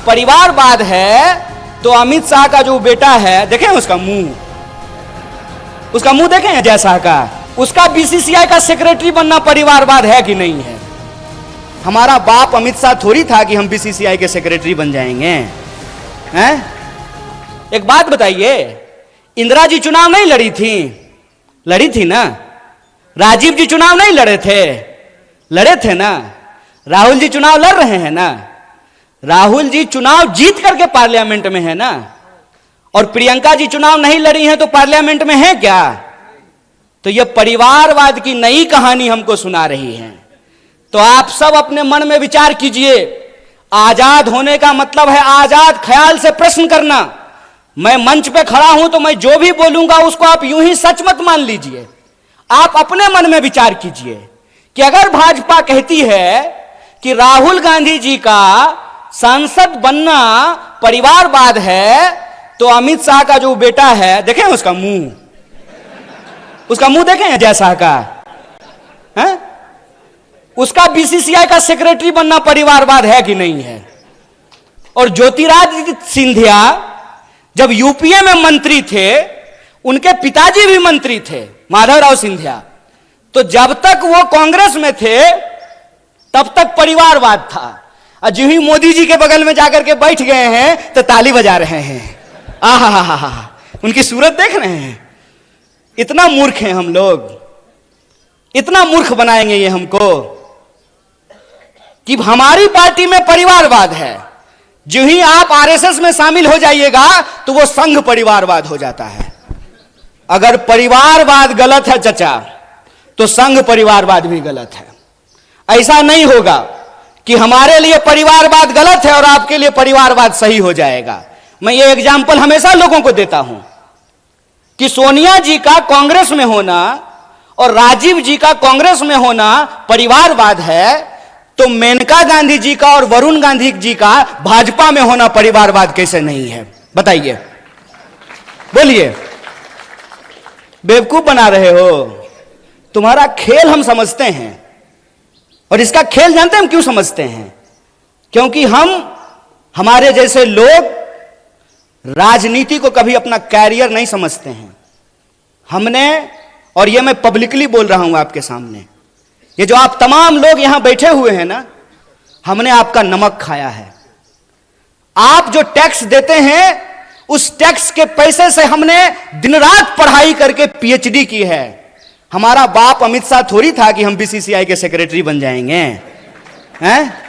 परिवारवाद है तो अमित शाह का जो बेटा है, देखें उसका मुंह देखें अजय शाह का, उसका बीसीसीआई का सेक्रेटरी बनना परिवारवाद है कि नहीं है? हमारा बाप अमित शाह थोड़ी था कि हम बीसीसीआई के सेक्रेटरी बन जाएंगे हैं? एक बात बताइए, इंदिरा जी चुनाव नहीं लड़ी थी ना? राजीव जी चुनाव नहीं लड़े थे ना? राहुल जी चुनाव लड़ रहे हैं ना? राहुल जी चुनाव जीत करके पार्लियामेंट में है ना? और प्रियंका जी चुनाव नहीं लड़ी हैं तो पार्लियामेंट में है क्या? तो यह परिवारवाद की नई कहानी हमको सुना रही है। तो आप सब अपने मन में विचार कीजिए। आजाद होने का मतलब है आजाद ख्याल से प्रश्न करना। मैं मंच पे खड़ा हूं तो मैं जो भी बोलूंगा उसको आप यूं ही सच मत मान लीजिए। आप अपने मन में विचार कीजिए कि अगर भाजपा कहती है कि राहुल गांधी जी का सांसद बनना परिवारवाद है, तो अमित शाह का जो बेटा है, देखें उसका मुंह देखें अजय शाह का, है? उसका बीसीसीआई का सेक्रेटरी बनना परिवारवाद है कि नहीं है? और ज्योतिरादित्य सिंधिया जब यूपीए में मंत्री थे, उनके पिताजी भी मंत्री थे, माधवराव सिंधिया, तो जब तक वो कांग्रेस में थे तब तक परिवारवाद था। और जो ही मोदी जी के बगल में जाकर के बैठ गए हैं तो ताली बजा रहे हैं। आहा, उनकी सूरत देख रहे हैं। इतना मूर्ख हैं हम लोग, इतना मूर्ख बनाएंगे ये हमको कि हमारी पार्टी में परिवारवाद है। जो ही आप आरएसएस में शामिल हो जाइएगा तो वो संघ परिवारवाद हो जाता है। अगर परिवारवाद गलत है चचा, तो संघ परिवारवाद भी गलत है। ऐसा नहीं होगा कि हमारे लिए परिवारवाद गलत है और आपके लिए परिवारवाद सही हो जाएगा। मैं ये एग्जाम्पल हमेशा लोगों को देता हूं कि सोनिया जी का कांग्रेस में होना और राजीव जी का कांग्रेस में होना परिवारवाद है, तो मेनका गांधी जी का और वरुण गांधी जी का भाजपा में होना परिवारवाद कैसे नहीं है? बताइए, बोलिए। बेवकूफ बना रहे हो। तुम्हारा खेल हम समझते हैं, और इसका खेल जानते हैं हम क्यों समझते हैं? क्योंकि हमारे जैसे लोग राजनीति को कभी अपना कैरियर नहीं समझते हैं। हमने, और ये मैं पब्लिकली बोल रहा हूं आपके सामने, ये जो आप तमाम लोग यहां बैठे हुए हैं ना, हमने आपका नमक खाया है। आप जो टैक्स देते हैं, उस टैक्स के पैसे से हमने दिन रात पढ़ाई करके पीएचडी की है। हमारा बाप अमित शाह थोड़ी था कि हम बीसीसीआई के सेक्रेटरी बन जाएंगे हैं?